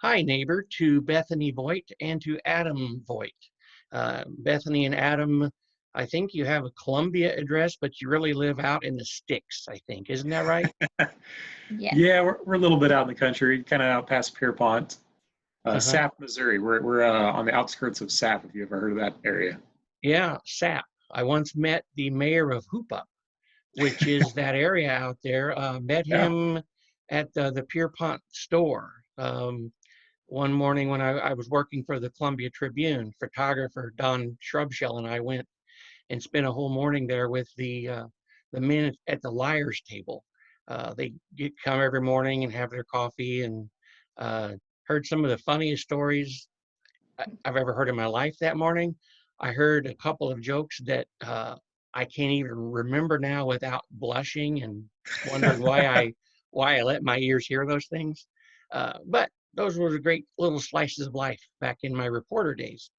Hi, neighbor, to Bethany Voight and to Adam Voight. Bethany and Adam, I think you have a Columbia address, but you really live out in the sticks, I think. Isn't that right? Yes. Yeah, we're a little bit out in the country, kind of out past Pierpont, Uh-huh. Sapp, Missouri. We're on the outskirts of Sapp, if you ever heard of that area. Yeah, Sap. I once met the mayor of Hoopa, which is that area out there. Met Yeah. him at the Pierpont store. One morning when I was working for the Columbia Tribune, photographer Don Shrubshell and I went and spent a whole morning there with the men at the liars table. They come every morning and have their coffee, and uh, heard some of the funniest stories I've ever heard in my life that morning. I heard a couple of jokes that I can't even remember now without blushing and wondering why I let my ears hear those things. But those were the great little slices of life back in my reporter days.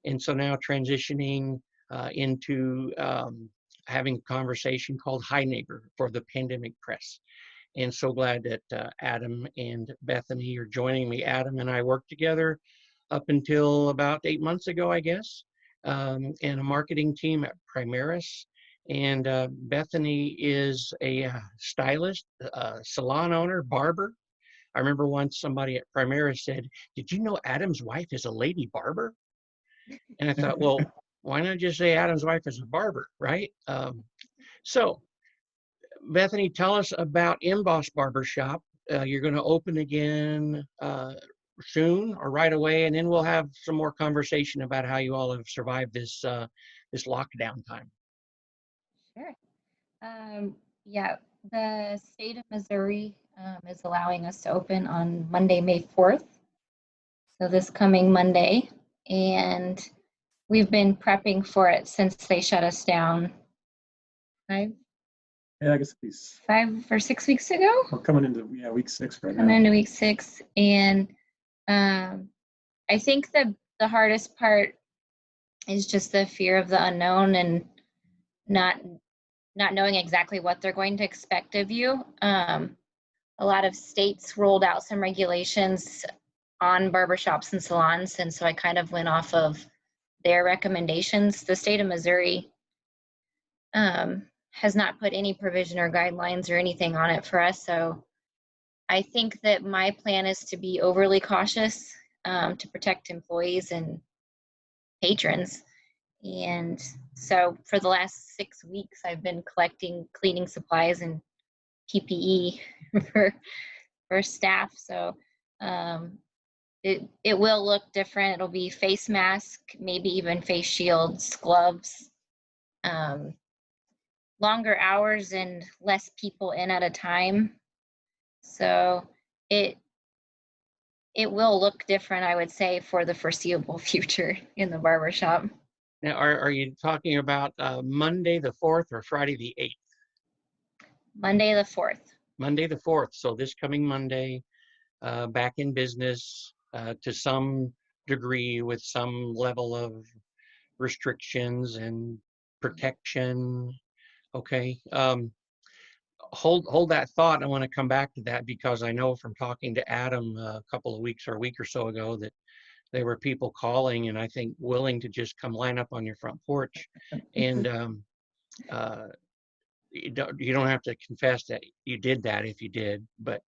And so now transitioning into having a conversation called Hi Neighbor for the Pandemic Press. And so glad that Adam and Bethany are joining me. Adam and I worked together up until about 8 months ago, I guess, in a marketing team at Primaris. And Bethany is a stylist, salon owner, barber. I remember once somebody at Primaris said, "Did you know Adam's wife is a lady barber?" And I thought, well, why not just say Adam's wife is a barber, right? So, Bethany, tell us about M.Boss Barber Shop. You're going to open again soon or right away, and then we'll have some more conversation about how you all have survived this lockdown time. Sure. Yeah, the state of Missouri is allowing us to open on Monday, May 4th. So this coming Monday. And we've been prepping for it since they shut us down five, Yeah, I guess it's 5 or 6 weeks ago. we're coming into week 6 right Coming now. into week 6. And I think the hardest part is just the fear of the unknown and not knowing exactly what they're going to expect of you. A lot of states rolled out some regulations on barbershops and salons, and so I kind of went off of their recommendations. The state of Missouri has not put any provision or guidelines or anything on it for us, so I think that my plan is to be overly cautious to protect employees and patrons. And so for the last 6 weeks, I've been collecting cleaning supplies and PPE for staff. So it will look different. It'll be face mask, maybe even face shields, gloves, longer hours and less people in at a time. So it will look different, I would say, for the foreseeable future in the barbershop. Now, are you talking about Monday the 4th or Friday the 8th? Monday the 4th. Monday the 4th. So this coming Monday, back in business to some degree with some level of restrictions and protection. Okay. Hold that thought. I want to come back to that because I know from talking to Adam a couple of weeks or a week or so ago that there were people calling and I think willing to just come line up on your front porch. And you don't have to confess that you did that if you did, but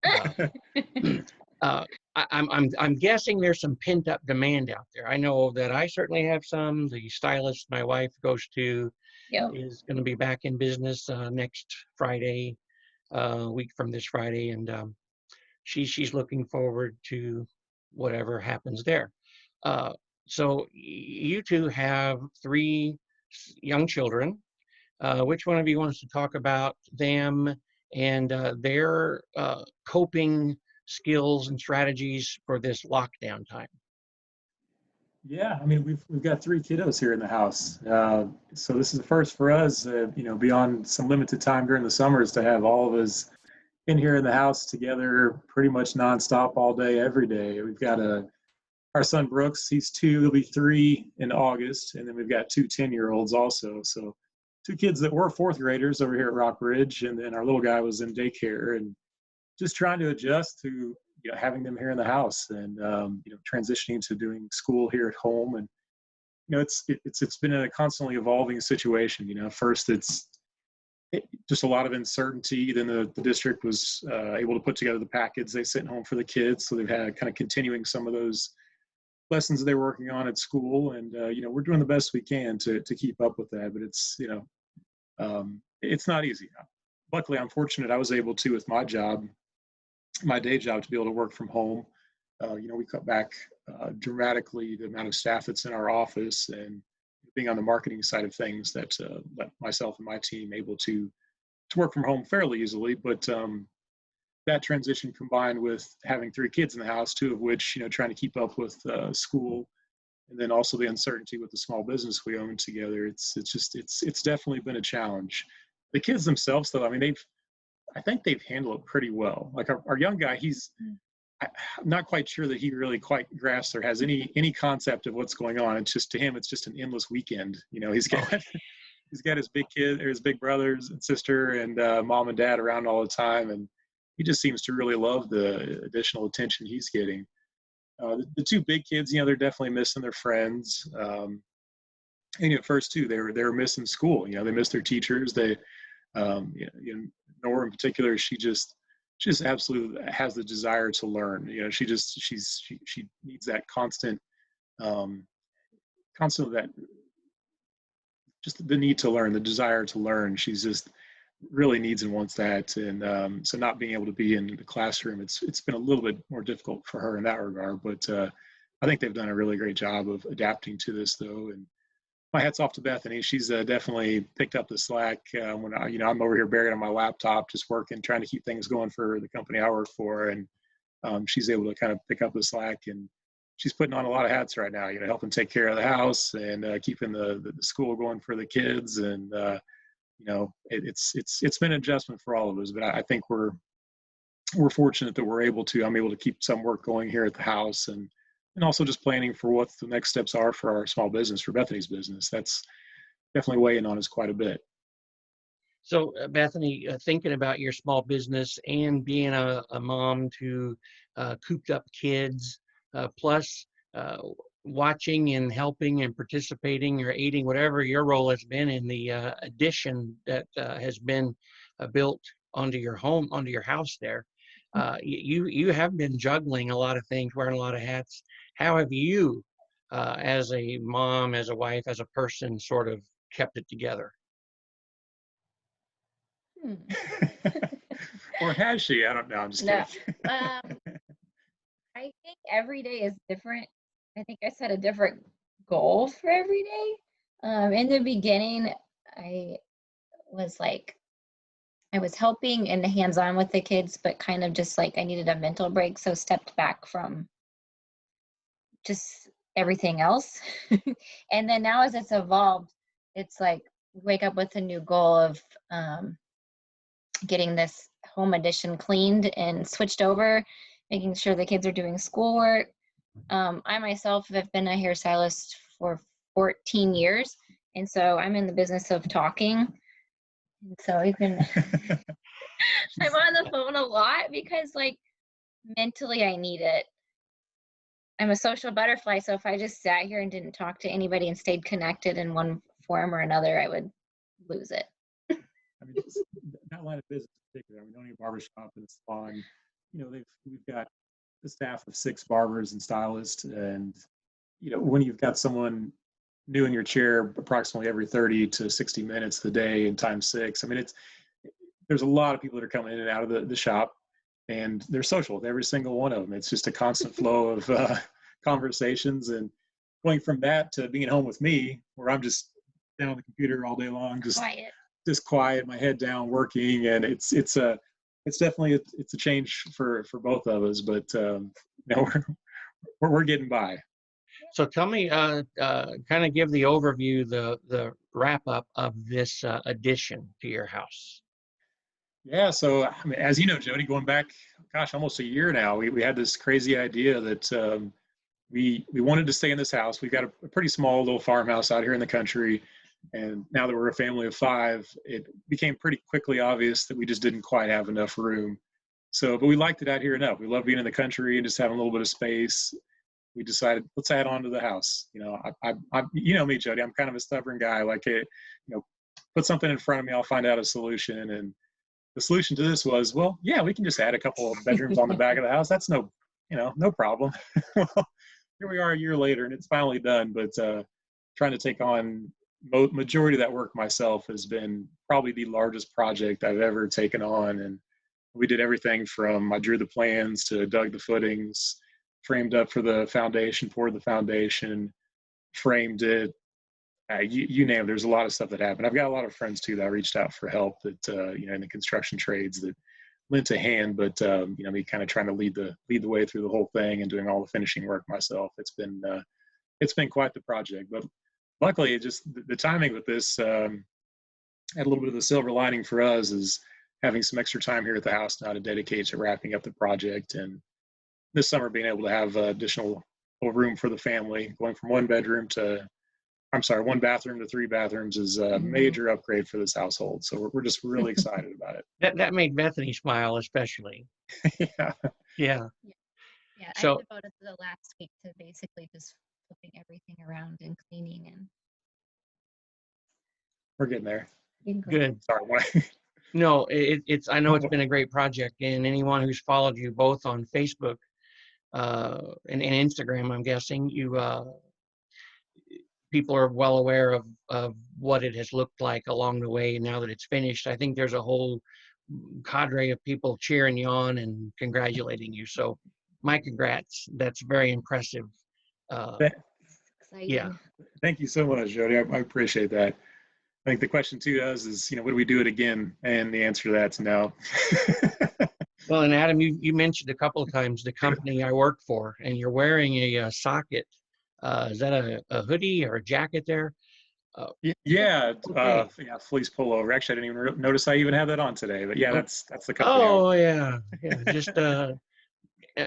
I'm guessing there's some pent up demand out there. I know that I certainly have some. The stylist my wife goes to Yep. is going to be back in business next Friday, week from this Friday, and she's looking forward to whatever happens there. So you two have 3 young children. Which one of you wants to talk about them and their coping skills and strategies for this lockdown time? Yeah, I mean we've got 3 kiddos here in the house, so this is the first for us. Beyond some limited time during the summers, to have all of us in here in the house together, pretty much nonstop all day, every day. We've got our son Brooks. He's 2. He'll be 3 in August, and then we've got 2 10-year-olds also. So 2 kids that were 4th graders over here at Rock Ridge, and then our little guy was in daycare, and just trying to adjust to having them here in the house and, transitioning to doing school here at home. And, it's been a constantly evolving situation. First just a lot of uncertainty. Then the district was able to put together the package they sent home for the kids. So they've had kind of continuing some of those lessons they're working on at school. And, we're doing the best we can to keep up with that. But it's not easy. Luckily, I'm fortunate I was able to, with my day job, to be able to work from home. We cut back dramatically the amount of staff that's in our office, and being on the marketing side of things, that let myself and my team able to work from home fairly easily. But that transition, combined with having 3 kids in the house, 2 of which, trying to keep up with school, and then also the uncertainty with the small business we own together, it's definitely been a challenge. The kids themselves, though, I mean, I think they've handled it pretty well. Like our young guy, I'm not quite sure that he really quite grasps or has any concept of what's going on. It's just, to him, it's just an endless weekend. He's got his big kid, or his big brothers and sister, and mom and dad around all the time, and he just seems to really love the additional attention he's getting. The 2 big kids, they're definitely missing their friends. And at first too, they were missing school. They missed their teachers. They, Nora in particular, she absolutely has the desire to learn. She needs that constant that, just the need to learn, the desire to learn. She's just really needs and wants that. And so not being able to be in the classroom, it's been a little bit more difficult for her in that regard. But I think they've done a really great job of adapting to this, though. And my hat's off to Bethany. She's definitely picked up the slack when I'm over here buried on my laptop, just working, trying to keep things going for the company I work for. And she's able to kind of pick up the slack, and she's putting on a lot of hats right now, helping take care of the house and keeping the school going for the kids. And, it's been an adjustment for all of us, but I think we're fortunate that I'm able to keep some work going here at the house, and also just planning for what the next steps are for our small business, for Bethany's business. That's definitely weighing on us quite a bit. So Bethany, thinking about your small business and being a mom to cooped up kids, plus watching and helping and participating or aiding, whatever your role has been in the addition that has been built onto your home, onto your house there. You have been juggling a lot of things, wearing a lot of hats. How have you, as a mom, as a wife, as a person, sort of kept it together? Or has she? I don't know. I'm just kidding. I think every day is different. I think I set a different goal for every day. In the beginning, I was helping and hands-on with the kids, but kind of just like I needed a mental break, so stepped back from just everything else. And then now, as it's evolved, it's like wake up with a new goal of getting this home edition cleaned and switched over, making sure the kids are doing schoolwork. I myself have been a hairstylist for 14 years, and so I'm in the business of talking. So even I'm on the phone a lot because, like, mentally I need it. I'm a social butterfly, so if I just sat here and didn't talk to anybody and stayed connected in one form or another, I would lose it. I mean, that line of business in particular, owning a barbershop and a salon, we've got the staff of 6 barbers and stylists, and when you've got someone new in your chair approximately every 30 to 60 minutes a day and times 6, there's a lot of people that are coming in and out of the shop, and they're social with every single one of them. It's just a constant flow of conversations, and going from that to being at home with me, where I'm just down on the computer all day long, just quiet, my head down, working, and it's definitely a change for both of us, but we're getting by. So tell me, kind of give the overview, the wrap up of this addition to your house. Yeah, so as you know, Jody, going back, almost a year now, we had this crazy idea that we wanted to stay in this house. We've got a pretty small little farmhouse out here in the country, and now that we're a family of 5, it became pretty quickly obvious that we just didn't quite have enough room. So, but we liked it out here enough. We love being in the country and just having a little bit of space. We decided, let's add on to the house. You know me, Jody. I'm kind of a stubborn guy. Like, put something in front of me, I'll find out a solution. And the solution to this was, well, yeah, we can just add a couple of bedrooms on the back of the house. That's no problem. Well, here we are a year later, and it's finally done. But trying to take on majority of that work myself has been probably the largest project I've ever taken on. And we did everything from I drew the plans to dug the footings, framed up for the foundation, poured the foundation, framed it. You name it. There's a lot of stuff that happened. I've got a lot of friends too that I reached out for help that in the construction trades that lent a hand. But me kind of trying to lead the way through the whole thing and doing all the finishing work myself. It's been quite the project. But luckily, it just the timing with this had a little bit of the silver lining for us is having some extra time here at the house now to dedicate to wrapping up the project, and this summer being able to have additional room for the family, going from one bathroom to 3 bathrooms is a major upgrade for this household. So we're just really excited about it. That made Bethany smile especially. Yeah. Yeah. Yeah, So- I devoted the last week to basically just flipping everything around and cleaning and We're getting there. Good. Sorry. No, it's. I know it's been a great project, and anyone who's followed you both on Facebook and Instagram, I'm guessing people are well aware of what it has looked like along the way. Now that it's finished, I think there's a whole cadre of people cheering you on and congratulating you. So, my congrats. That's very impressive. exciting. Yeah. Thank you so much, Jody. I appreciate that. I think the question too is, would we do it again? And the answer to that's no. Well, and Adam, you mentioned a couple of times the company I work for, and you're wearing a Socket. Is that a hoodie or a jacket there? Yeah, Okay. fleece pullover. Actually, I didn't even notice I even have that on today. But yeah, Oh. that's the company. Oh yeah, just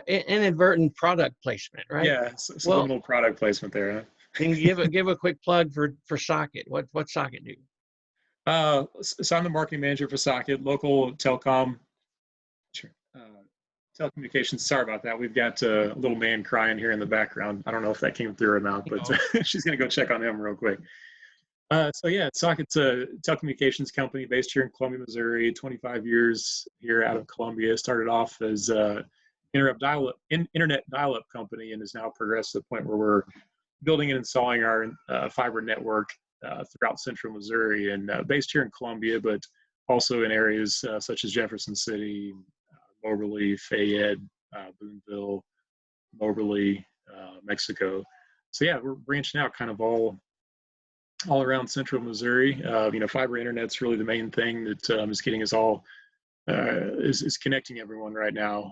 inadvertent product placement, right? Yeah, subliminal product placement there. Huh? And give a quick plug for Socket. What Socket do? So I'm the marketing manager for Socket, local telecom. Telecommunications. Sorry about that. We've got a little man crying here in the background. I don't know if that came through or not, but she's going to go check on him real quick. Socket's a telecommunications company based here in Columbia, Missouri. 25 years here out of Columbia. Started off as internet dial-up company, and has now progressed to the point where we're building and installing our fiber network throughout central Missouri, and based here in Columbia, but also in areas such as Jefferson City, Moberly, Fayette, Boonville, Moberly, Mexico. So yeah, we're branching out kind of all around central Missouri. Fiber internet's really the main thing that is getting us all is connecting everyone right now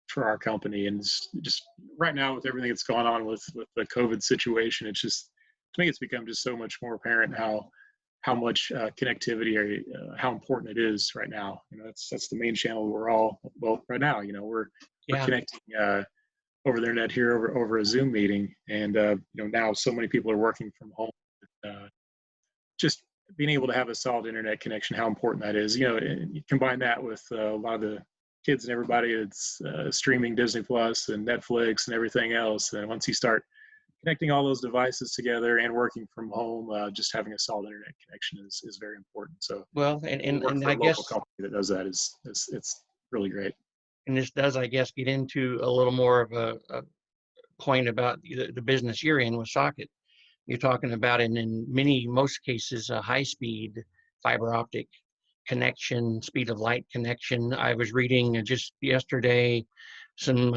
for our company. And just right now with everything that's going on with the COVID situation, it's just, to me, it's become just so much more apparent how much connectivity or how important it is right now. That's the main channel right now, we're connecting over the internet here over a Zoom meeting. And, now so many people are working from home. Just being able to have a solid internet connection, how important that is. You combine that with a lot of the kids and everybody that's streaming Disney Plus and Netflix and everything else. And once you start connecting all those devices together and working from home, just having a solid internet connection is very important. So, well, and I guess company that does that is it's really great. And this does, I guess, get into a little more of a point about the business you're in with Socket. You're talking about, in most cases, a high-speed fiber optic connection, speed of light connection. I was reading just yesterday some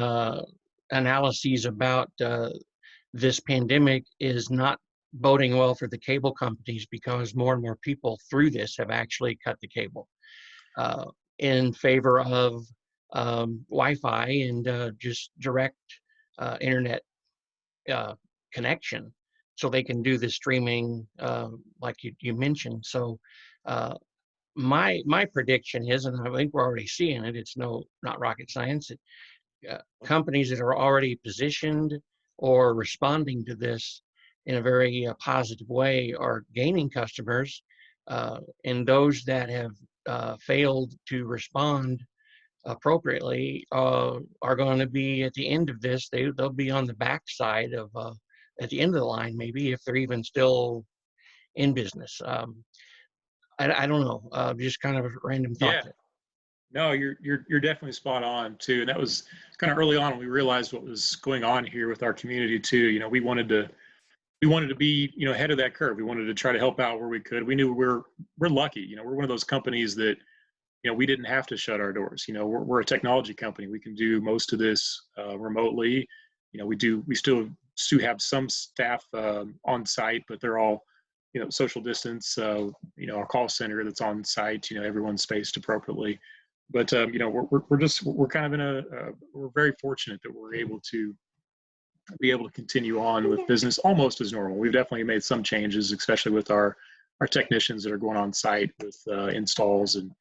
analyses about this pandemic is not boding well for the cable companies, because more and more people through this have actually cut the cable in favor of Wi-Fi and just direct internet connection, so they can do the streaming like you mentioned. So my prediction is, and I think we're already seeing it, it's not rocket science, companies that are already positioned or responding to this in a very positive way are gaining customers, and those that have failed to respond appropriately are going to be at the end of this. They'll be on the backside of at the end of the line, maybe, if they're even still in business. I don't know. Just kind of a random thought Yeah. there. No, you're definitely spot on too. And that was kind of early on when we realized what was going on here with our community too. We wanted to be, ahead of that curve. We wanted to try to help out where we could. We knew we're lucky. We're one of those companies that, we didn't have to shut our doors. We're a technology company. We can do most of this remotely. We still have some staff on site, but they're all, social distance. Our call center that's on site, everyone's spaced appropriately. But we're kind of we're very fortunate that we're able to continue on with business almost as normal. We've definitely made some changes, especially with our technicians that are going on site with installs, and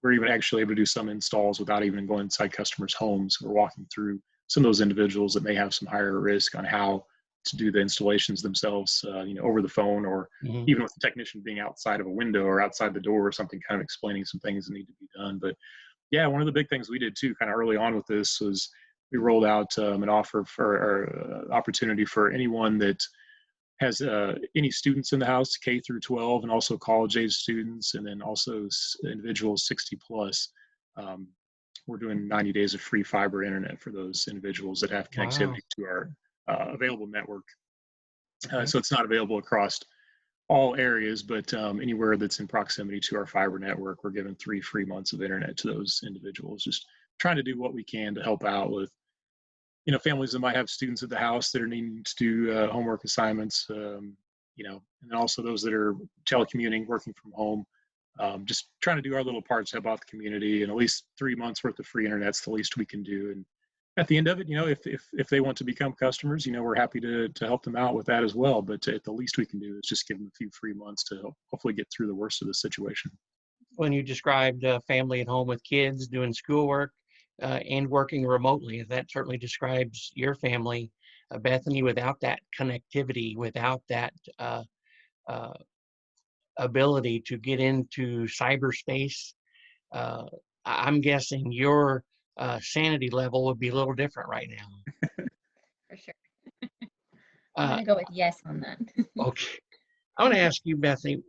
we're even actually able to do some installs without even going inside customers' homes. We're walking through some of those individuals that may have some higher risk on how to do the installations themselves, over the phone, or even with the technician being outside of a window or outside the door or something, kind of explaining some things that need to be done. But yeah, one of the big things we did too, kind of early on with this, was we rolled out an offer for or opportunity for anyone that has any students in the house, K through 12, and also college age students, and then also individuals 60 plus. We're doing 90 days of free fiber internet for those individuals that have connectivity to our available network. So it's not available across all areas, but anywhere that's in proximity to our fiber network, we're giving 3 free months of internet to those individuals. Just trying to do what we can to help out with, families that might have students at the house that are needing to do homework assignments, and then also those that are telecommuting, working from home. Just trying to do our little parts to help out the community, and at least 3 months worth of free internet's the least we can do. And at the end of it, if they want to become customers, we're happy to help them out with that as well. But at the least we can do is just give them a few free months to hopefully get through the worst of the situation. When you described a family at home with kids doing schoolwork and working remotely, that certainly describes your family, Bethany. Without that connectivity, without that ability to get into cyberspace, I'm guessing your sanity level would be a little different right now. For sure. I'm going to go with yes on that. Okay. I want to ask you, Bethany,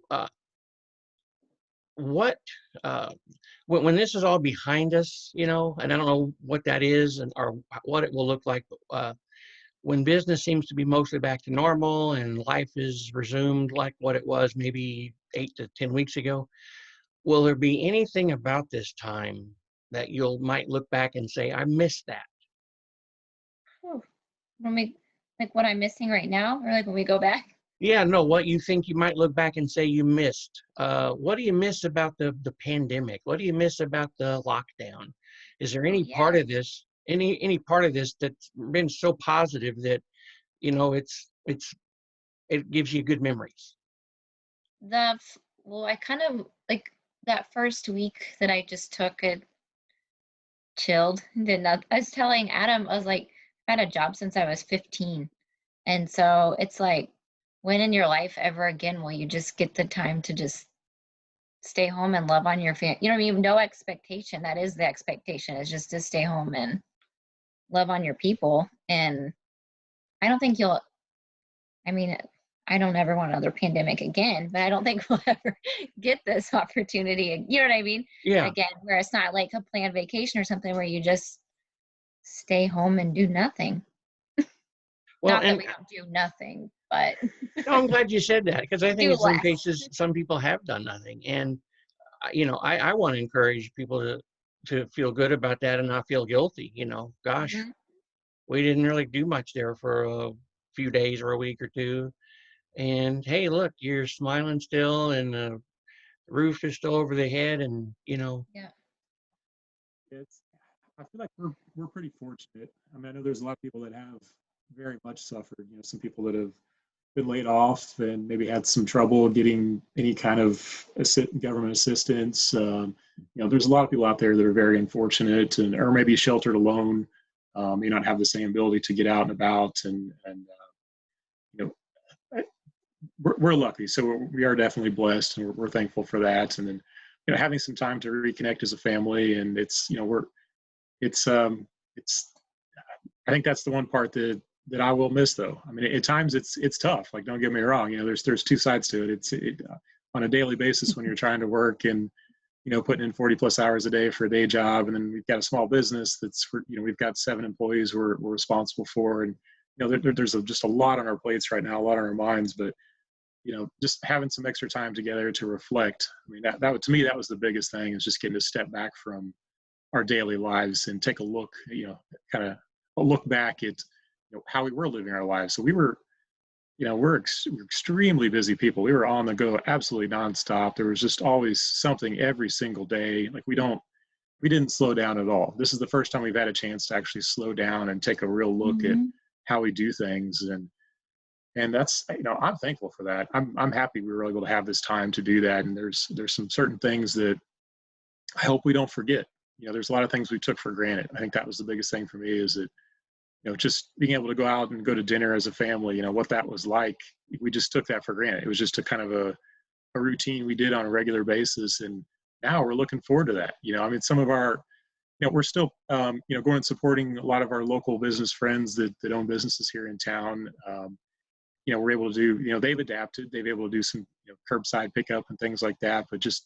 what when this is all behind us, and I don't know what that is or what it will look like, but when business seems to be mostly back to normal and life is resumed like what it was maybe 8 to 10 weeks ago, will there be anything about this time that you might look back and say, I missed that? Like what I'm missing right now, or like when we go back? Yeah, no, what you think you might look back and say you missed. What do you miss about the pandemic? What do you miss about the lockdown? Is there any part of this, any part of this that's been so positive that, it gives you good memories? Well, I kind of like that first week that I just took it chilled, did not. I was telling Adam, I was like, I've had a job since I was 15. And so it's like, when in your life ever again will you just get the time to just stay home and love on your family? You know what I mean? No expectation. That is the expectation, is just to stay home and love on your people. And I don't think I don't ever want another pandemic again, but I don't think we'll ever get this opportunity. You know what I mean? Yeah. Again, where it's not like a planned vacation or something where you just stay home and do nothing. Well, not that we don't do nothing, but no, I'm glad you said that, because I think in some less. cases, some people have done nothing. And, I want to encourage people to feel good about that and not feel guilty. Gosh, we didn't really do much there for a few days or a week or two. And hey, look, you're smiling still, and the roof is still over the head, and Yeah. I feel like we're pretty fortunate. I mean, I know there's a lot of people that have very much suffered. Some people that have been laid off and maybe had some trouble getting any kind of government assistance. There's a lot of people out there that are very unfortunate, or maybe sheltered alone, may not have the same ability to get out and about, and we're lucky. So we are definitely blessed, and we're thankful for that. And then having some time to reconnect as a family. And it's, it's, I think that's the one part that I will miss, though. I mean, at times it's tough. Like, don't get me wrong. There's two sides to it. On a daily basis when you're trying to work and putting in 40 plus hours a day for a day job, and then we've got a small business that's for we've got 7 employees we're responsible for, and there's just a lot on our plates right now, a lot on our minds. But just having some extra time together to reflect. I mean, that to me, that was the biggest thing, is just getting to step back from our daily lives and take a look, kind of look back at how we were living our lives. So we were, we're extremely busy people. We were on the go, absolutely nonstop. There was just always something every single day. Like, we didn't slow down at all. This is the first time we've had a chance to actually slow down and take a real look at how we do things. And that's, I'm thankful for that. I'm happy we were able to have this time to do that. And there's some certain things that I hope we don't forget. There's a lot of things we took for granted. I think that was the biggest thing for me, is that, just being able to go out and go to dinner as a family, what that was like. We just took that for granted. It was just a kind of a routine we did on a regular basis. And now we're looking forward to that. I mean, some of our, we're still, going and supporting a lot of our local business friends that own businesses here in town. We're able to do, they've adapted, they've been able to do some curbside pickup and things like that. But just,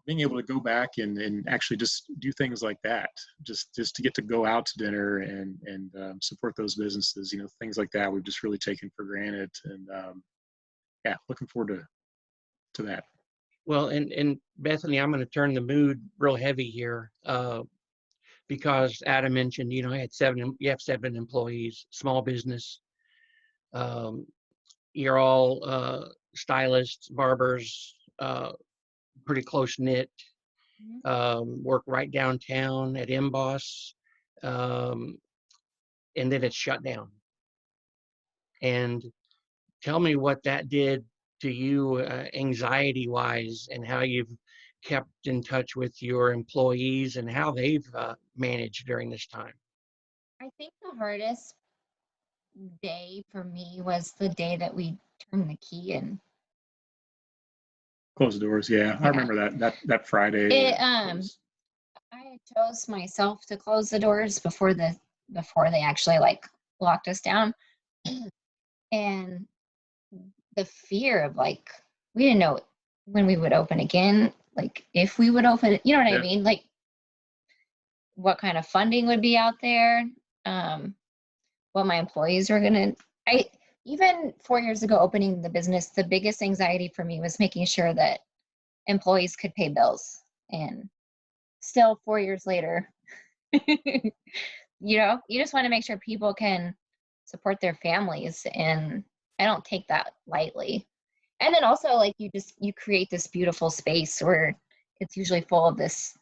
being able to go back and actually just do things like that, just to get to go out to dinner and support those businesses, things like that, we've just really taken for granted. And yeah, looking forward to that. Well, and Bethany, I'm going to turn the mood real heavy here, because Adam mentioned, you have 7 employees, small business. You're all stylists, barbers, pretty close knit. Work right downtown at M.Boss, and then it's shut down. And tell me what that did to you, anxiety wise, and how you've kept in touch with your employees and how they've managed during this time. I think the hardest day for me was the day that we turned the key in. Close the doors. Yeah. I remember that Friday. I chose myself to close the doors before they actually locked us down. And the fear of we didn't know when we would open again, if we would open, you know what I mean? What kind of funding would be out there, what my employees were even 4 years ago opening the business, the biggest anxiety for me was making sure that employees could pay bills. And still 4 years later, you just want to make sure people can support their families, and I don't take that lightly. And then also you create this beautiful space where it's usually full of this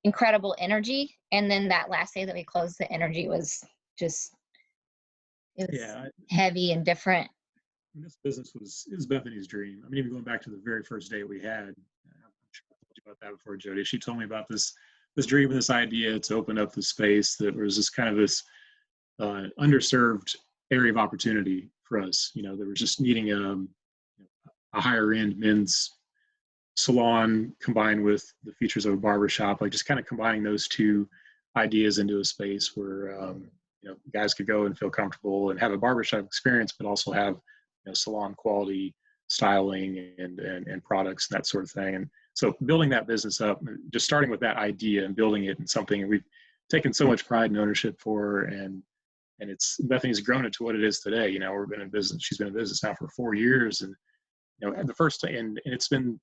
incredible energy, and then that last day that we closed, the energy was just, it was heavy and different. This business was Bethany's dream. I mean, even going back to the very first day we had, I'm sure I told you about that before, Jody. She told me about this dream and this idea to open up the space that was this kind of this underserved area of opportunity for us. That was just needing a higher end men's salon combined with the features of a barbershop, just kind of combining those two ideas into a space where guys could go and feel comfortable and have a barbershop experience, but also have salon quality styling and products and that sort of thing. And so building that business up, just starting with that idea and building it in something we've taken so much pride and ownership for, and Bethany's grown it to what it is today. We've been in business. She's been in business now for 4 years, and at the first, and it's been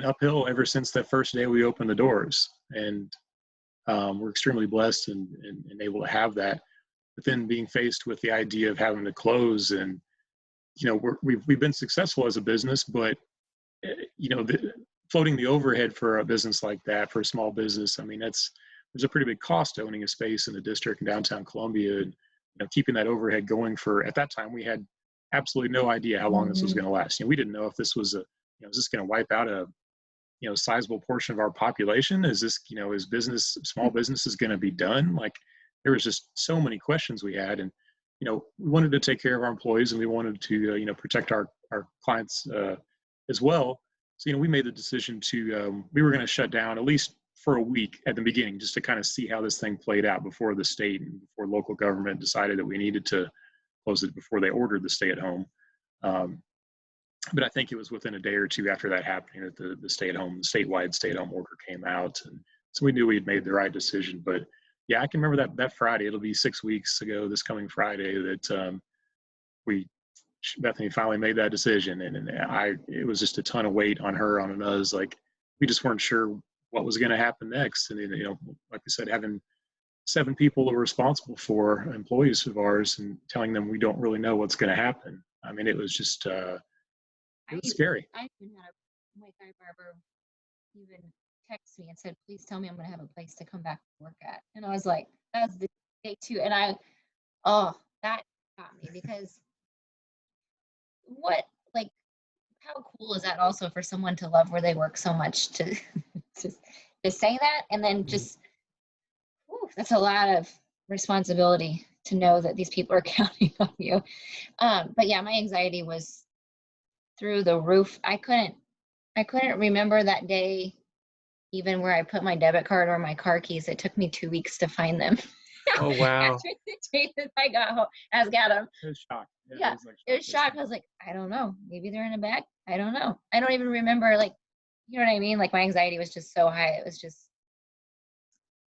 uphill ever since that first day we opened the doors. And we're extremely blessed and able to have that. But then being faced with the idea of having to close, and we've been successful as a business, but floating the overhead for a business like that, for a small business, I mean, there's a pretty big cost to owning a space in the district in downtown Columbia, and keeping that overhead going for, at that time we had absolutely no idea how long this was going to last. We didn't know if this was is this going to wipe out a sizable portion of our population? Is this is small business is going to be done? There was just so many questions we had, and we wanted to take care of our employees, and we wanted to protect our clients as well. So, we made the decision to, we were going to shut down at least for a week at the beginning, just to kind of see how this thing played out before the state and before local government decided that we needed to close it before they ordered the stay at home. Um, but I think it was within a day or two after that happening that the statewide stay at home order came out. And so we knew we had made the right decision. But yeah, I can remember that Friday, it'll be 6 weeks ago, this coming Friday, that we Bethany finally made that decision, and it was just a ton of weight on her, on us. Like, we just weren't sure what was going to happen next. And like I said, having 7 people that were responsible for, employees of ours, and telling them we don't really know what's going to happen. I mean, it was just it was scary. I even had my guy barber even text me and said, "Please tell me I'm going to have a place to come back to work at." And I was like, "That's the day 2." And that got me, because like, how cool is that also for someone to love where they work so much to to say that, and then just, that's a lot of responsibility to know that these people are counting on you. But yeah, my anxiety was through the roof. I couldn't remember that day, even where I put my debit card or my car keys. It took me 2 weeks to find them. Oh, wow. After the day that I got home, ask Adam. It was shocked. Yeah, it was shocked. I was like, I don't know. Maybe they're in a bag. I don't know. I don't even remember, like, you know what I mean? Like, my anxiety was just so high. It was just.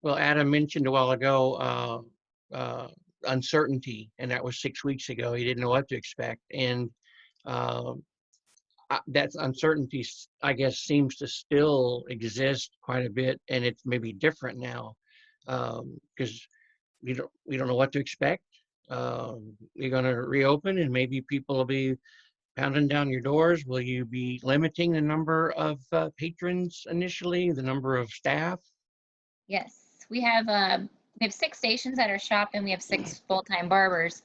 Well, Adam mentioned a while ago uncertainty, and that was 6 weeks ago. He didn't know what to expect, and that uncertainty, I guess, seems to still exist quite a bit, and it's maybe different now, because we don't know what to expect. You're going to reopen, and maybe people will be pounding down your doors. Will you be limiting the number of patrons initially, the number of staff? Yes, we have 6 stations at our shop, and we have 6 full-time barbers.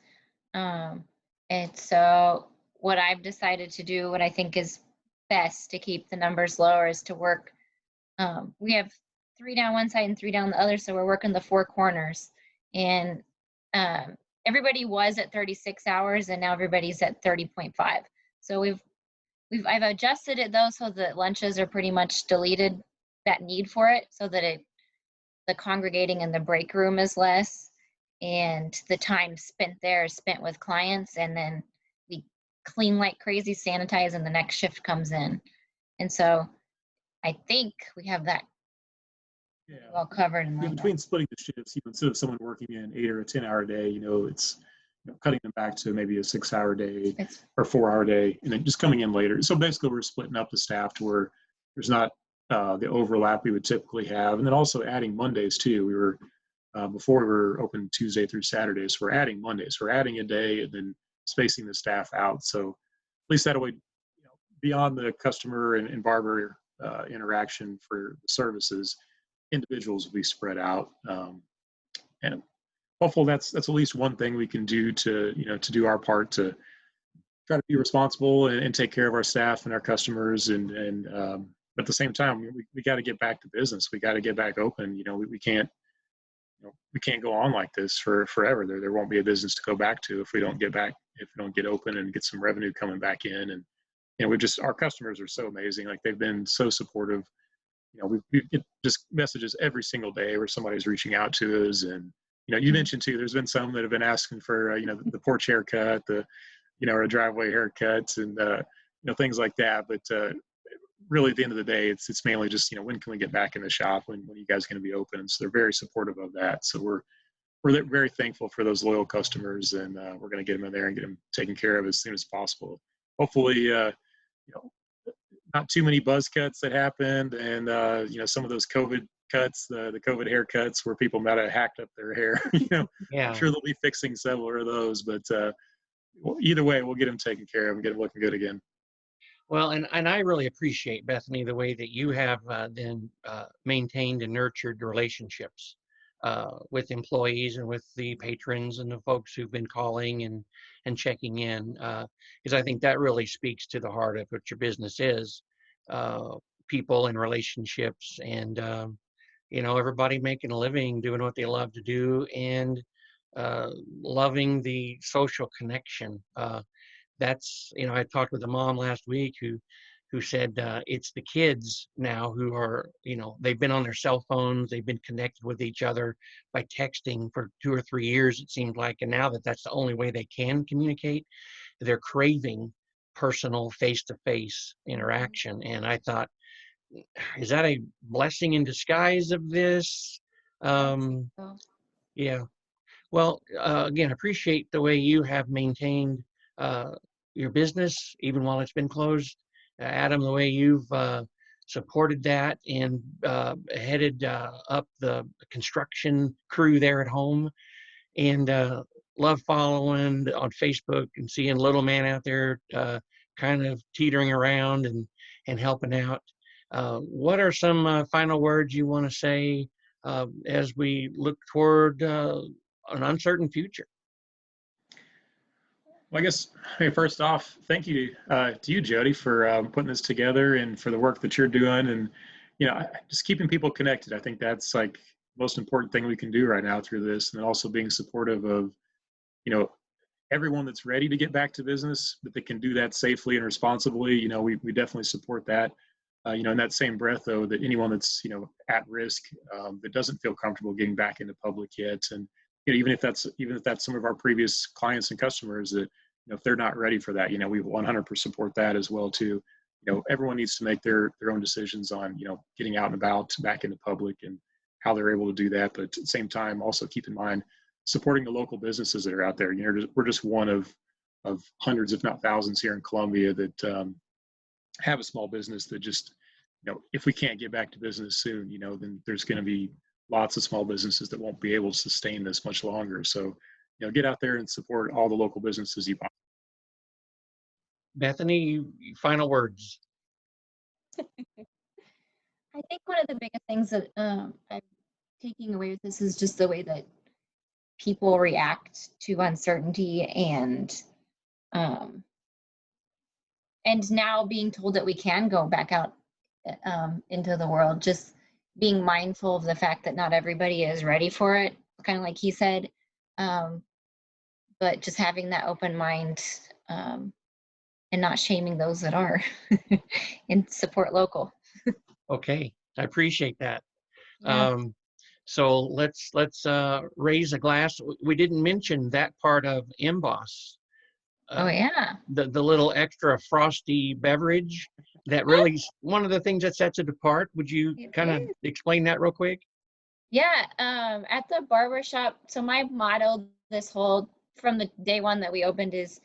And so what I've decided to do, what I think is best to keep the numbers lower, is to work. We have 3 down one side and 3 down the other, so we're working the 4 corners. And everybody was at 36 hours, and now everybody's at 30.5. So I've adjusted it though, so that lunches are pretty much deleted, that need for it, so that the congregating in the break room is less, and the time spent there is spent with clients, and then we clean like crazy, sanitize, and the next shift comes in. And so I think we have that well covered. Between splitting the shifts, instead of someone working an 8 or a 10-hour day, it's cutting them back to maybe a 6-hour day or 4-hour day, and then just coming in later. So basically, we're splitting up the staff to where there's not the overlap we would typically have, and then also adding Mondays too. We were before we were open Tuesday through Saturday, so we're adding Mondays. We're adding a day and then spacing the staff out. So at least that way, beyond the customer and barber interaction for the services, individuals will be spread out, and hopefully that's at least one thing we can do to to do our part to try to be responsible and take care of our staff and our customers, and at the same time we got to get back to business. We got to get back open. We can't we can't go on like this for forever. There won't be a business to go back to if we don't get open and get some revenue coming back in. And our customers are so amazing. Like, they've been so supportive. We get just messages every single day where somebody's reaching out to us. And you mentioned too, there's been some that have been asking for the porch haircut, or driveway haircuts, and things like that. But really, at the end of the day, it's mainly just when can we get back in the shop, when you guys going to be open. And so they're very supportive of that. So we're very thankful for those loyal customers, and we're going to get them in there and get them taken care of as soon as possible. Hopefully, not too many buzz cuts that happened, and some of those COVID cuts, the COVID haircuts where people might have hacked up their hair. Yeah. I'm sure they'll be fixing several of those, but either way, we'll get them taken care of and get them looking good again. Well, and I really appreciate, Bethany, the way that you have then maintained and nurtured relationships with employees and with the patrons and the folks who've been calling and checking in, because I think that really speaks to the heart of what your business is, people and relationships, and everybody making a living, doing what they love to do, and loving the social connection. That's, I talked with a mom last week who who said it's the kids now who are, they've been on their cell phones, they've been connected with each other by texting for 2 or 3 years, it seemed like, and now that's the only way they can communicate, they're craving personal face-to-face interaction. And I thought, is that a blessing in disguise of this? Yeah. Well, again, appreciate the way you have maintained your business even while it's been closed. Adam, the way you've supported that and headed up the construction crew there at home, and love following on Facebook and seeing little man out there kind of teetering around and helping out. What are some final words you want to say as we look toward an uncertain future? Well, I guess, hey, first off, thank you to you, Jody, for putting this together and for the work that you're doing, and just keeping people connected. I think that's like the most important thing we can do right now through this, and also being supportive of everyone that's ready to get back to business, but they can do that safely and responsibly. We definitely support that. In that same breath, though, that anyone that's at risk, that doesn't feel comfortable getting back into public yet, and even if that's some of our previous clients and customers, that if they're not ready for that, we 100% support that as well too. Everyone needs to make their own decisions on getting out and about back into public and how they're able to do that. But at the same time, also keep in mind supporting the local businesses that are out there. We're just one of hundreds, if not thousands, here in Columbia that have a small business that just, if we can't get back to business soon, then there's going to be lots of small businesses that won't be able to sustain this much longer. So, get out there and support all the local businesses you buy. Bethany, final words. I think one of the biggest things that I'm taking away with this is just the way that people react to uncertainty, and now being told that we can go back out into the world, just being mindful of the fact that not everybody is ready for it, kind of like he said, but just having that open mind and not shaming those that are and support local. Okay, I appreciate that. Yeah. So let's raise a glass. We didn't mention that part of M.Boss. Oh yeah. The little extra frosty beverage that really is one of the things that sets it apart. Would you kind of explain that real quick? Yeah, at the barber shop. So my motto from the day one that we opened is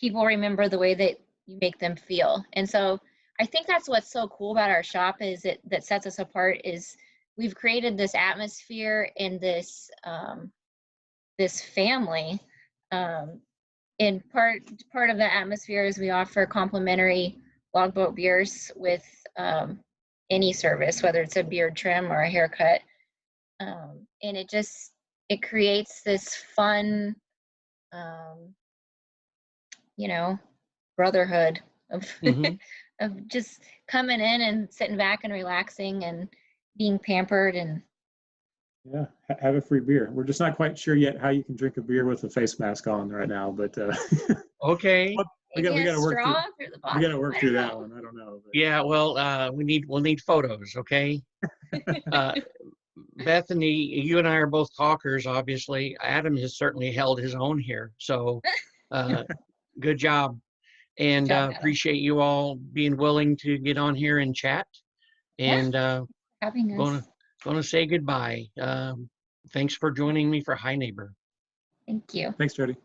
people remember the way that you make them feel. And so I think that's what's so cool about our shop is that sets us apart is we've created this atmosphere and this this family. And part of the atmosphere is we offer complimentary logboat beers with any service, whether it's a beard trim or a haircut. And it creates this fun, brotherhood of of just coming in and sitting back and relaxing and being pampered. And yeah, have a free beer. We're just not quite sure yet how you can drink a beer with a face mask on right now, but okay. we got to work through that one. I don't know. But. Yeah, well, we'll need photos, okay? Bethany, you and I are both talkers, obviously. Adam has certainly held his own here, so good job. And appreciate you all being willing to get on here and chat. And having us. Gonna say goodbye. Thanks for joining me for Hi Neighbor. Thank you. Thanks, Jody.